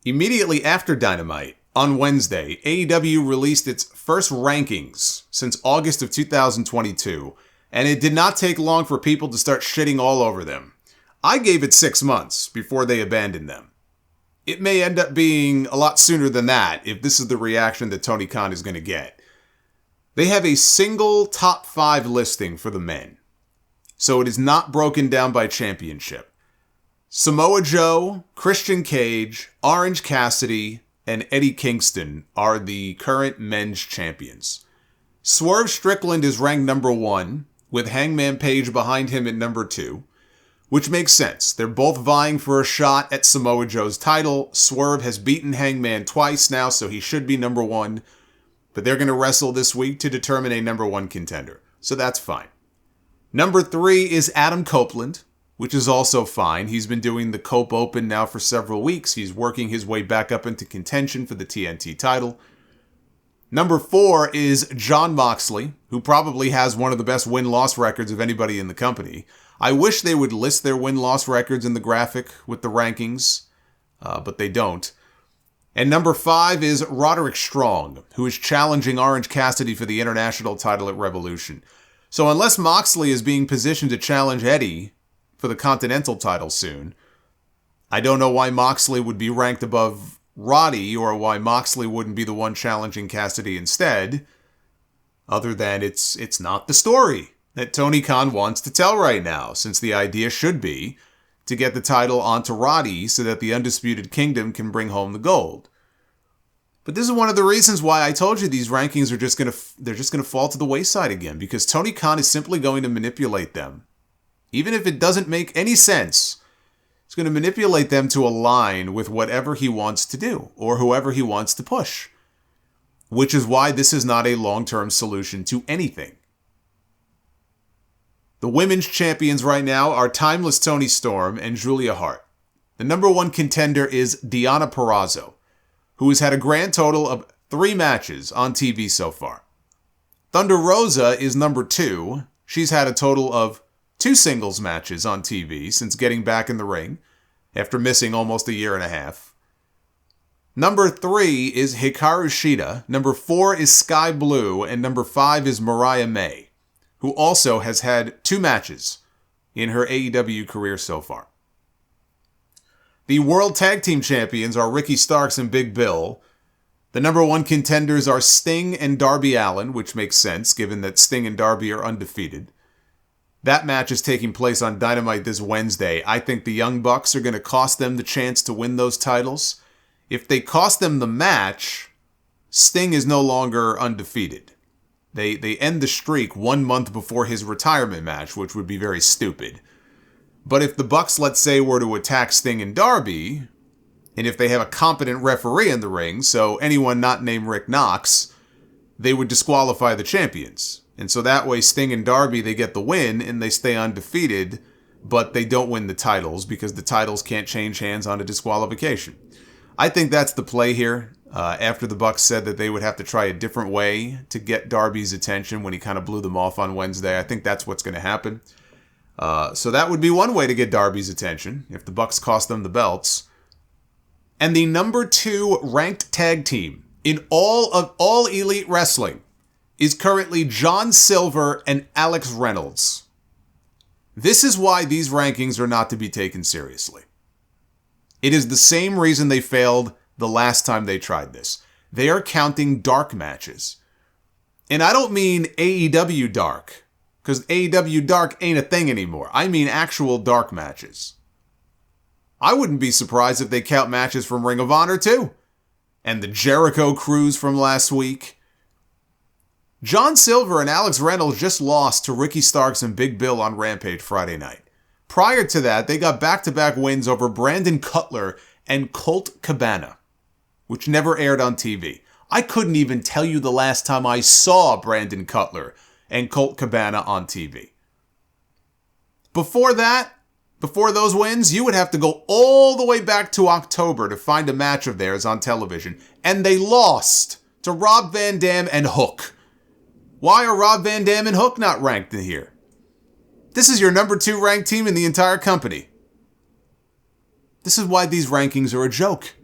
Immediately after Dynamite, on Wednesday, AEW released its first rankings since August of 2022, and it did not take long for people to start shitting all over them. I gave it 6 months before they abandoned them. It may end up being a lot sooner than that if this is the reaction that Tony Khan is going to get. They have a single top 5 listing for the men, so it is not broken down by championship. Samoa Joe, Christian Cage, Orange Cassidy, and Eddie Kingston are the current men's champions. Swerve Strickland is ranked number 1, with Hangman Page behind him at number 2, which makes sense. They're both vying for a shot at Samoa Joe's title. Swerve has beaten Hangman twice now, so he should be number 1, but they're going to wrestle this week to determine a number 1 contender, so that's fine. Number 3 is Adam Copeland, which is also fine. He's been doing the Cope Open now for several weeks. He's working his way back up into contention for the TNT title. Number 4 is Jon Moxley, who probably has one of the best win-loss records of anybody in the company. I wish they would list their win-loss records in the graphic with the rankings, but they don't. And number 5 is Roderick Strong, who is challenging Orange Cassidy for the international title at Revolution. So unless Moxley is being positioned to challenge Eddie for the Continental title soon, I don't know why Moxley would be ranked above Roddy or why Moxley wouldn't be the one challenging Cassidy instead, other than it's not the story that Tony Khan wants to tell right now, since the idea should be to get the title onto Roddy so that the Undisputed Kingdom can bring home the gold. But this is one of the reasons why I told you these rankings are just going to fall to the wayside again, because Tony Khan is simply going to manipulate them. Even if it doesn't make any sense, he's going to manipulate them to align with whatever he wants to do or whoever he wants to push. Which is why this is not a long-term solution to anything. The women's champions right now are Timeless Toni Storm and Julia Hart. The number 1 contender is Deonna Purrazzo, who has had a grand total of 3 matches on TV so far. Thunder Rosa is number 2. She's had a total of 2 singles matches on TV since getting back in the ring after missing almost a year and a half. Number 3 is Hikaru Shida. Number 4 is Sky Blue. And number 5 is Mariah May, who also has had 2 matches in her AEW career so far. The World Tag Team Champions are Ricky Starks and Big Bill. The number 1 contenders are Sting and Darby Allin, which makes sense given that Sting and Darby are undefeated. That match is taking place on Dynamite this Wednesday. I think the Young Bucks are going to cost them the chance to win those titles. If they cost them the match, Sting is no longer undefeated. They end the streak 1 month before his retirement match, which would be very stupid. But if the Bucks, let's say, were to attack Sting and Darby, and if they have a competent referee in the ring, so anyone not named Rick Knox, they would disqualify the champions. And so that way Sting and Darby, they get the win and they stay undefeated, but they don't win the titles because the titles can't change hands on a disqualification. I think that's the play here. After the Bucks said that they would have to try a different way to get Darby's attention when he kind of blew them off on Wednesday, I think that's what's going to happen. So that would be one way to get Darby's attention, if the Bucks cost them the belts. And the number 2 ranked tag team in all of All Elite Wrestling is currently John Silver and Alex Reynolds. This is why these rankings are not to be taken seriously. It is the same reason they failed the last time they tried this. They are counting dark matches. And I don't mean AEW dark, because AEW dark ain't a thing anymore. I mean actual dark matches. I wouldn't be surprised if they count matches from Ring of Honor too. And the Jericho Cruise from last week. John Silver and Alex Reynolds just lost to Ricky Starks and Big Bill on Rampage Friday night. Prior to that, they got back-to-back wins over Brandon Cutler and Colt Cabana, which never aired on TV. I couldn't even tell you the last time I saw Brandon Cutler and Colt Cabana on TV. Before that, before those wins, you would have to go all the way back to October to find a match of theirs on television. And they lost to Rob Van Dam and Hook. Why are Rob Van Dam and Hook not ranked in here? This is your number 2 ranked team in the entire company. This is why these rankings are a joke.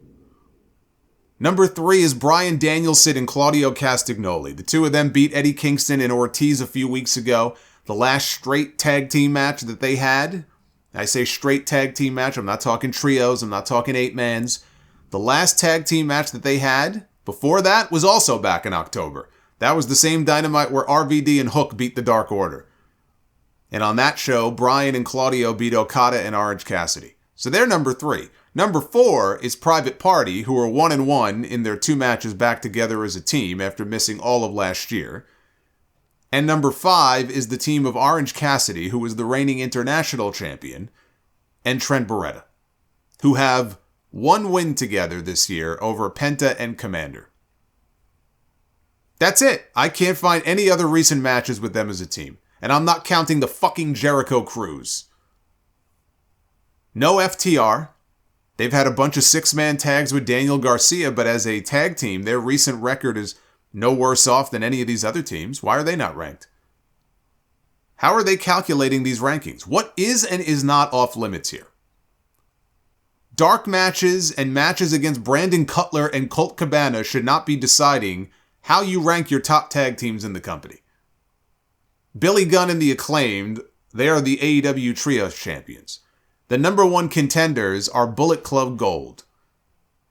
Number 3 is Bryan Danielson and Claudio Castagnoli. The two of them beat Eddie Kingston and Ortiz a few weeks ago. The last straight tag team match that they had. I say straight tag team match. I'm not talking trios. I'm not talking 8-mans. The last tag team match that they had before that was also back in October. That was the same Dynamite where RVD and Hook beat the Dark Order. And on that show, Bryan and Claudio beat Okada and Orange Cassidy. So they're number 3. Number 4 is Private Party, who are 1-1 in their 2 matches back together as a team after missing all of last year. And number 5 is the team of Orange Cassidy, who is the reigning international champion, and Trent Beretta, who have 1 win together this year over Penta and Commander. That's it. I can't find any other recent matches with them as a team. And I'm not counting the fucking Jericho Cruise. No FTR. They've had a bunch of 6-man tags with Daniel Garcia, but as a tag team, their recent record is no worse off than any of these other teams. Why are they not ranked? How are they calculating these rankings? What is and is not off limits here? Dark matches and matches against Brandon Cutler and Colt Cabana should not be deciding how you rank your top tag teams in the company. Billy Gunn and the Acclaimed, they are the AEW Trios champions. The number 1 contenders are Bullet Club Gold,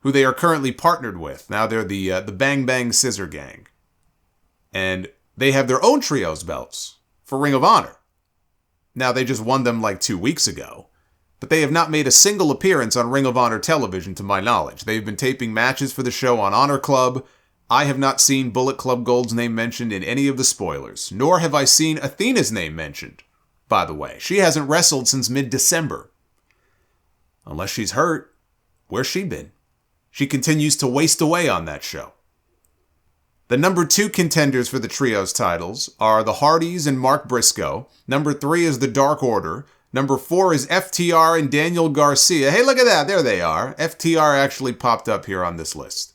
who they are currently partnered with. Now they're the Bang Bang Scissor Gang. And they have their own trios belts for Ring of Honor. Now they just won them like 2 weeks ago. But they have not made a single appearance on Ring of Honor television to my knowledge. They've been taping matches for the show on Honor Club. I have not seen Bullet Club Gold's name mentioned in any of the spoilers, nor have I seen Athena's name mentioned, by the way. She hasn't wrestled since mid-December. Unless she's hurt, where's she been? She continues to waste away on that show. The number 2 contenders for the trios titles are the Hardys and Mark Briscoe. Number 3 is the Dark Order. Number 4 is FTR and Daniel Garcia. Hey, look at that. There they are. FTR actually popped up here on this list.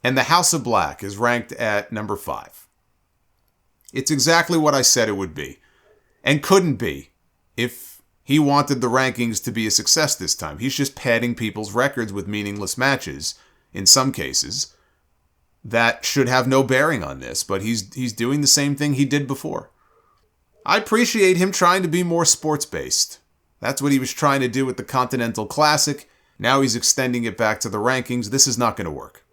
And the House of Black is ranked at number 5. It's exactly what I said it would be. And couldn't be if he wanted the rankings to be a success this time. He's just padding people's records with meaningless matches, in some cases, that should have no bearing on this. But he's doing the same thing he did before. I appreciate him trying to be more sports-based. That's what he was trying to do with the Continental Classic. Now he's extending it back to the rankings. This is not going to work.